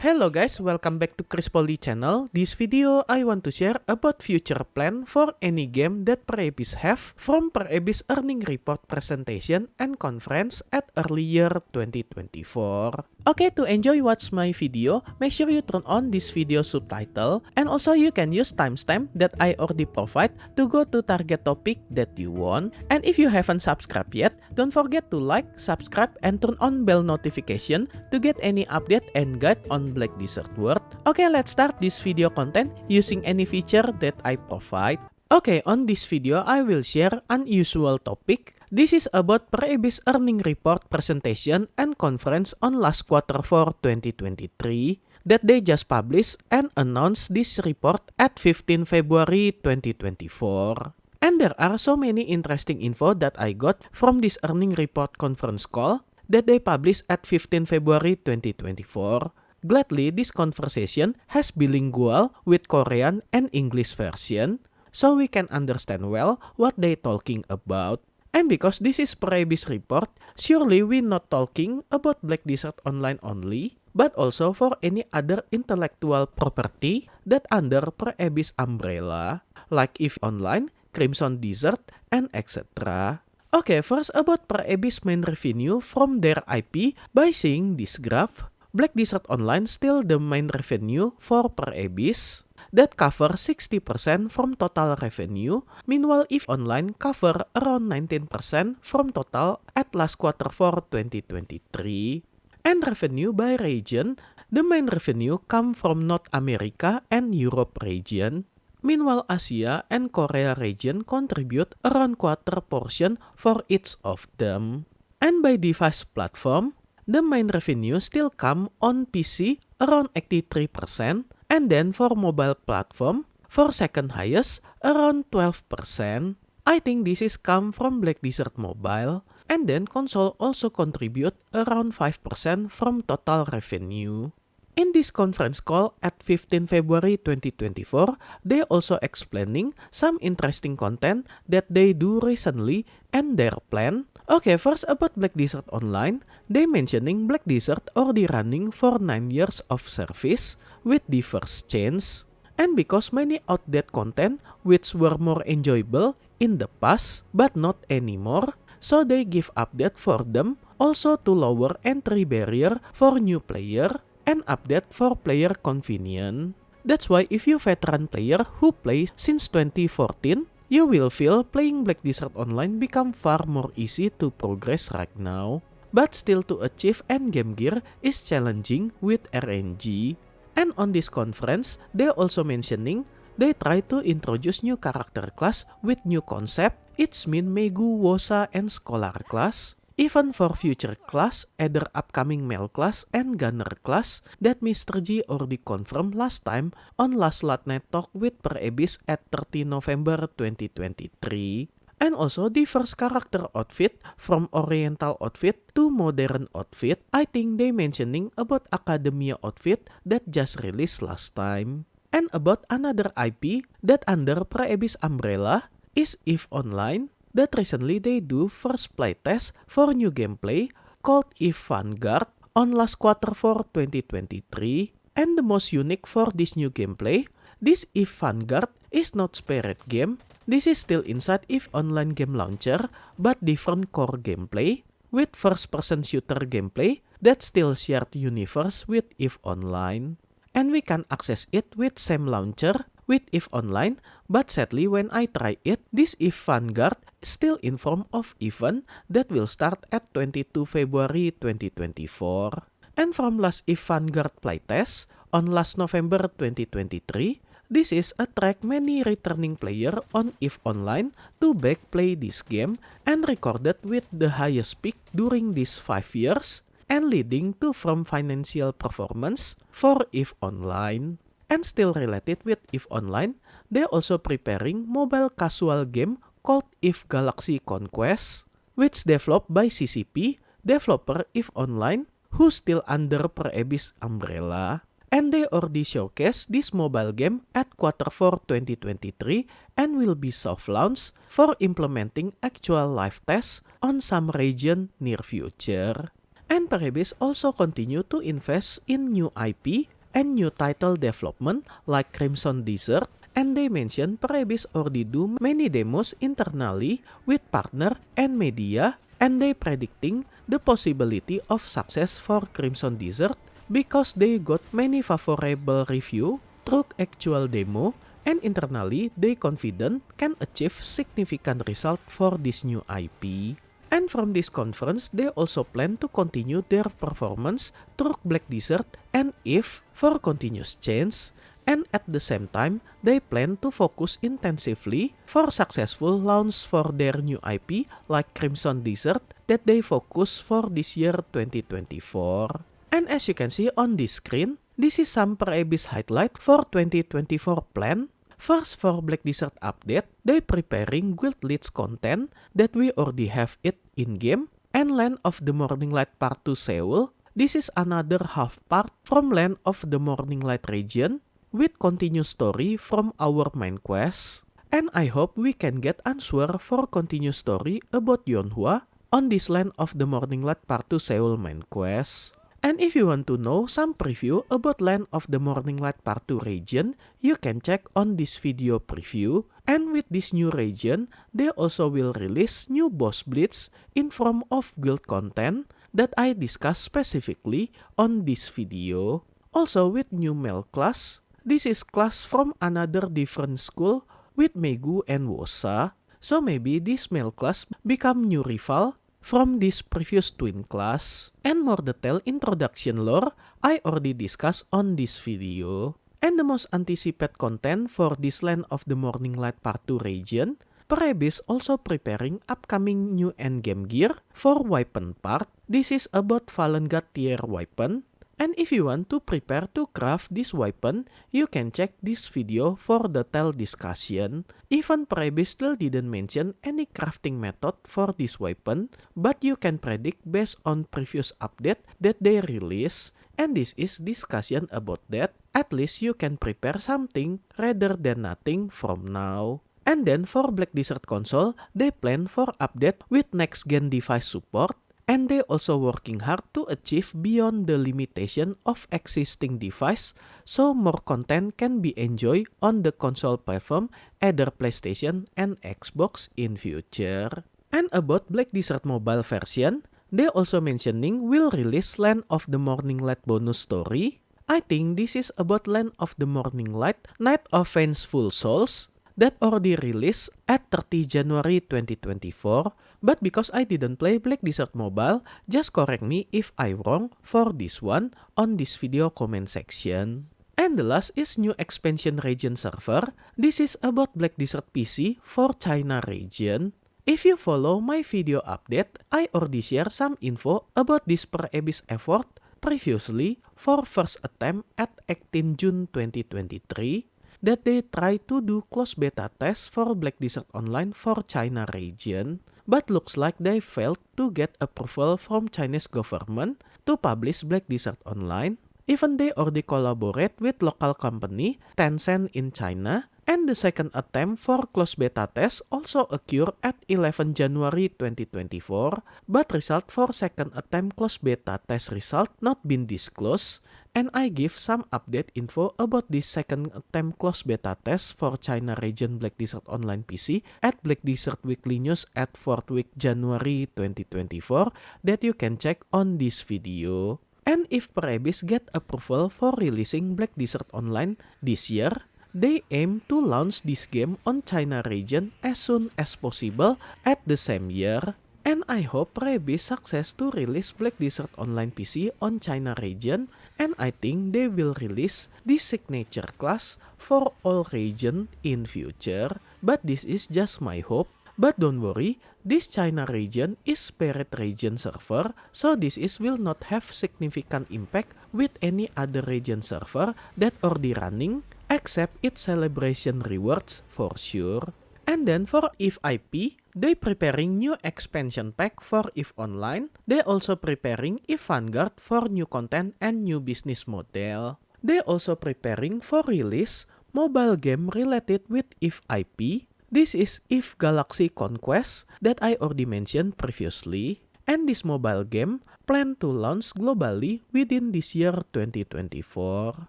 Hello guys, welcome back to Chris Poly channel. This video I want to share about future plan for any game that Perebis have from Perebis earning report presentation and conference at early year 2024. Okay, to enjoy watch my video, make sure you turn on this video subtitle, and also you can use timestamp that I already provide to go to target topic that you want. And if you haven't subscribed yet, don't forget to like, subscribe, and turn on bell notification to get any update and guide on Black Desert World. Okay, let's start this video content using any feature that I provide. Okay, on this video, I will share unusual topic. This is about Perebis earning report presentation and conference on last quarter for 2023 that they just published and announced this report at 15 February 2024. And there are so many interesting info that I got from this earning report conference call that they published at 15 February 2024. Gladly, this conversation has bilingual with Korean and English version, so we can understand well what they talking about. And because this is Perebis report, surely we're not talking about Black Desert Online only, but also for any other intellectual property that under Perebis umbrella, like EVE Online, Crimson Desert, and etc. Okay, first about Perebis main revenue from their IP by seeing this graph. Black Desert Online still the main revenue for Perebis that cover 60% from total revenue. Meanwhile, EVE Online cover around 19% from total at last quarter for 2023. And revenue by region, the main revenue come from North America and Europe region. Meanwhile, Asia and Korea region contribute around quarter portion for each of them. And by device platform, the main revenue still come on PC around 83%, and then for mobile platform, for second highest, around 12%. I think this is come from Black Desert Mobile, and then console also contribute around 5% from total revenue. In this conference call at 15 February 2024, they also explaining some interesting content that they do recently and their plan. Okay, first about Black Desert Online, they mentioning Black Desert already running for 9 years of service with diverse change. And because many outdated content which were more enjoyable in the past but not anymore, so they give update for them also to lower entry barrier for new player and update for player convenience. That's why if you veteran player who plays since 2014, you will feel playing Black Desert Online become far more easy to progress right now. But still to achieve endgame gear is challenging with RNG. And on this conference, they also mentioning they try to introduce new character class with new concept. It's mean Megu, Wosa, and Scholar class. Even for future class, either upcoming male class and gunner class that Mr. G already confirmed last time on last late night talk with Perebis at 30 November 2023. And also diverse character outfit from oriental outfit to modern outfit. I think they mentioning about Academia outfit that just released last time. And about another IP that under Perebis umbrella is EVE Online, that recently they do first playtest for new gameplay called EVE Vanguard on last quarter for 2023. And the most unique for this new gameplay, this EVE Vanguard is not Spirit game. This is still inside EVE Online game launcher but different core gameplay with first-person shooter gameplay that still shared universe with EVE Online. And we can access it with same launcher with EVE Online, but sadly when I try it, this EVE Vanguard still in form of event that will start at 22 February 2024. And from last EVE Vanguard playtest on last November 2023, this is attract many returning player on EVE Online to back play this game and recorded with the highest peak during these 5 years and leading to from financial performance for EVE Online. And still related with EVE Online, they're also preparing mobile casual game called EVE Galaxy Conquest, which developed by CCP, developer EVE Online, who still under Perebis umbrella. And they already showcased this mobile game at Q4 2023 and will be soft launch for implementing actual live tests on some region near future. And Perebis also continue to invest in new IP and new title development like Crimson Desert, and they mention Perebis already do many demos internally with partner and media, and they predicting the possibility of success for Crimson Desert because they got many favorable review through actual demo, and internally they confident can achieve significant result for this new IP. And from this conference, they also plan to continue their performance through Black Desert and EVE for continuous change. And at the same time, they plan to focus intensively for successful launch for their new IP like Crimson Desert that they focus for this year 2024. And as you can see on this screen, this is some Perebis highlight for 2024 plan. First, for Black Desert update, they preparing Guild Leads content that we already have it in-game, and Land of the Morning Light Part 2 Seoul. This is another half part from Land of the Morning Light region with continuous story from our main quest. And I hope we can get answer for continuous story about Yonhua on this Land of the Morning Light Part 2 Seoul main quest. And if you want to know some preview about Land of the Morning Light Part 2 region, you can check on this video preview. And with this new region, they also will release new boss blitz in form of guild content that I discuss specifically on this video. Also with new male class, this is class from another different school with Megu and Wosa. So maybe this male class become new rival from this previous twin class. And more detailed introduction lore I already discussed on this video. And the most anticipated content for this Land of the Morning Light Part 2 region, Perebis also preparing upcoming new endgame gear for weapon part. This is about Fallen God tier weapon. And if you want to prepare to craft this weapon, you can check this video for detailed discussion. Even Perebis still didn't mention any crafting method for this weapon, but you can predict based on previous update that they release. And this is discussion about that. At least you can prepare something rather than nothing from now. And then for Black Desert console, they plan for update with next gen device support. And they also working hard to achieve beyond the limitation of existing device, so more content can be enjoyed on the console platform, either PlayStation and Xbox in future. And about Black Desert mobile version, they also mentioning will release Land of the Morning Light bonus story. I think this is about Land of the Morning Light Night of Vengeful Souls that already released at 30 January 2024. But because I didn't play Black Desert Mobile, just correct me if I'm wrong for this one on this video comment section. And the last is new expansion region server. This is about Black Desert PC for China region. If you follow my video update, I already share some info about this Perebis effort previously for first attempt at 18 June 2023. That they try to do closed beta test for Black Desert Online for China region, but looks like they failed to get approval from Chinese government to publish Black Desert Online. Even they already collaborate with local company Tencent in China, and the second attempt for closed beta test also occurred at 11 January 2024, but result for second attempt closed beta test result not been disclosed. And I give some update info about this second attempt closed beta test for China region Black Desert Online PC at Black Desert Weekly News at 4th week January 2024 that you can check on this video. And if Perebis get approval for releasing Black Desert Online this year, they aim to launch this game on China region as soon as possible at the same year. And I hope Perebis success to release Black Desert Online PC on China region, and I think they will release this signature class for all region in future. But this is just my hope. But don't worry, this China region is Spirit region server, so this is will not have significant impact with any other region server that already running, except its celebration rewards for sure. And then for EVE IP, they preparing new expansion pack for EVE Online. They also preparing EVE Vanguard for new content and new business model. They also preparing for release mobile game related with EVE IP. This is EVE Galaxy Conquest that I already mentioned previously. and this mobile game planned to launch globally within this year 2024.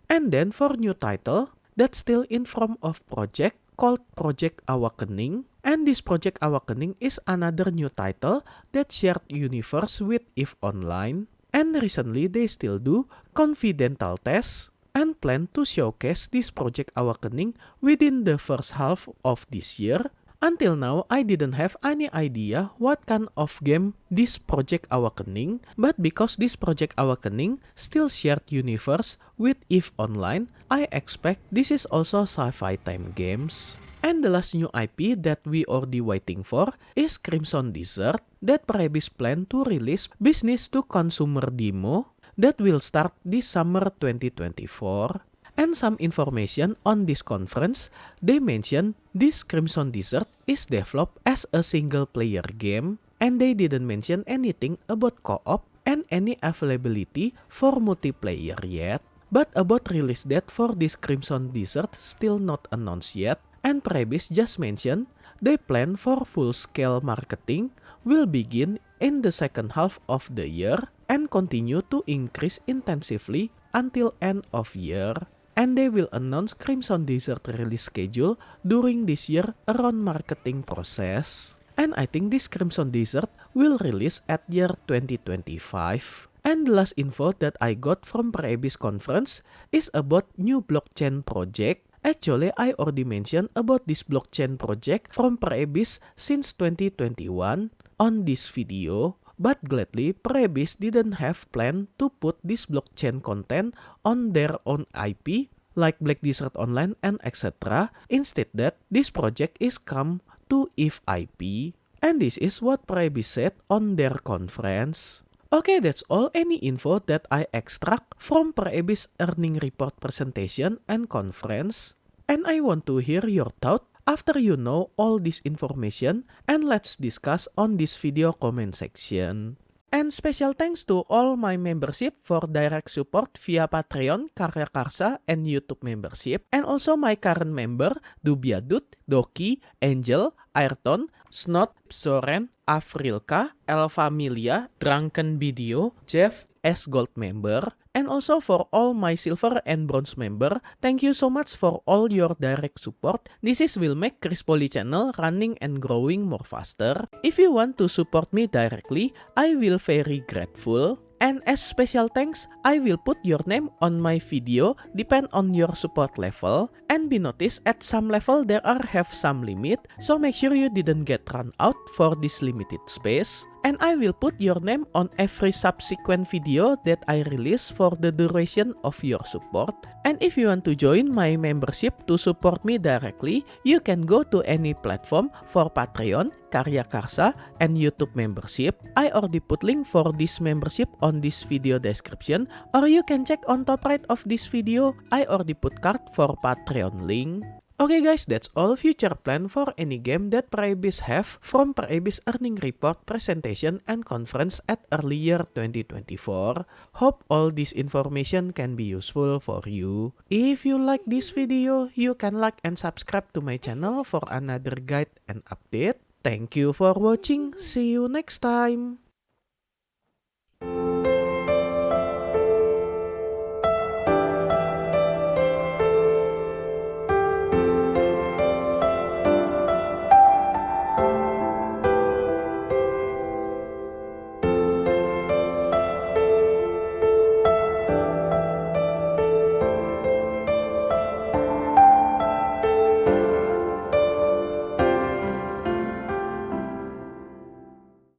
And then for new title that's still in form of project called Project Awakening, and this Project Awakening is another new title that shared universe with EVE Online, and recently they still do confidential tests and plan to showcase this Project Awakening within the first half of this year. Until now, I didn't have any idea what kind of game this Project Awakening, but because this Project Awakening still shared universe with EVE Online, I expect this is also sci-fi time games. And the last new IP that we already waiting for is Crimson Desert that Prebis plan to release business to consumer demo that will start this summer 2024. And some information on this conference, they mention this Crimson Desert is developed as a single player game, and they didn't mention anything about co-op and any availability for multiplayer yet. But about release date for this Crimson Desert still not announced yet, and Prebis just mentioned they plan for full-scale marketing will begin in the second half of the year and continue to increase intensively until end of year. And they will announce Crimson Desert release schedule during this year around marketing process. And I think this Crimson Desert will release at year 2025. And the last info that I got from Prebis conference is about new blockchain project. Actually, I already mentioned about this blockchain project from Prebis since 2021 on this video. But gladly, Prebis didn't have plan to put this blockchain content on their own IP like Black Desert Online and etc. Instead that this project is come to EVE IP. And this is what Prebis said on their conference. Okay, that's all any info that I extract from Prebis earning report presentation and conference. And I want to hear your thought after you know all this information, and let's discuss on this video comment section. And special thanks to all my membership for direct support via Patreon, Karya Karsa, and YouTube membership. And also my current member, Dubiadut, Doki, Angel, Ayrton, Snot, Soren, Afrilka, Elfamilia, Drunken Video, Jeff, S Gold member. And also for all my silver and bronze member, thank you so much for all your direct support. This will make Chris Poly channel running and growing more faster. If you want to support me directly, I will very grateful. And as special thanks, I will put your name on my video depend on your support level. And be noticed at some level there are have some limit, so make sure you didn't get run out for this limited space. And I will put your name on every subsequent video that I release for the duration of your support. And if you want to join my membership to support me directly, you can go to any platform for Patreon, Karya Karsa, and YouTube membership. I already put link for this membership on this video description, or you can check on top right of this video. I already put card for Patreon link. Okay guys, that's all future plan for any game that Prebis have from Prebis earning report presentation and conference at early year 2024. Hope all this information can be useful for you. If you like this video, you can like and subscribe to my channel for another guide and update. Thank you for watching. See you next time.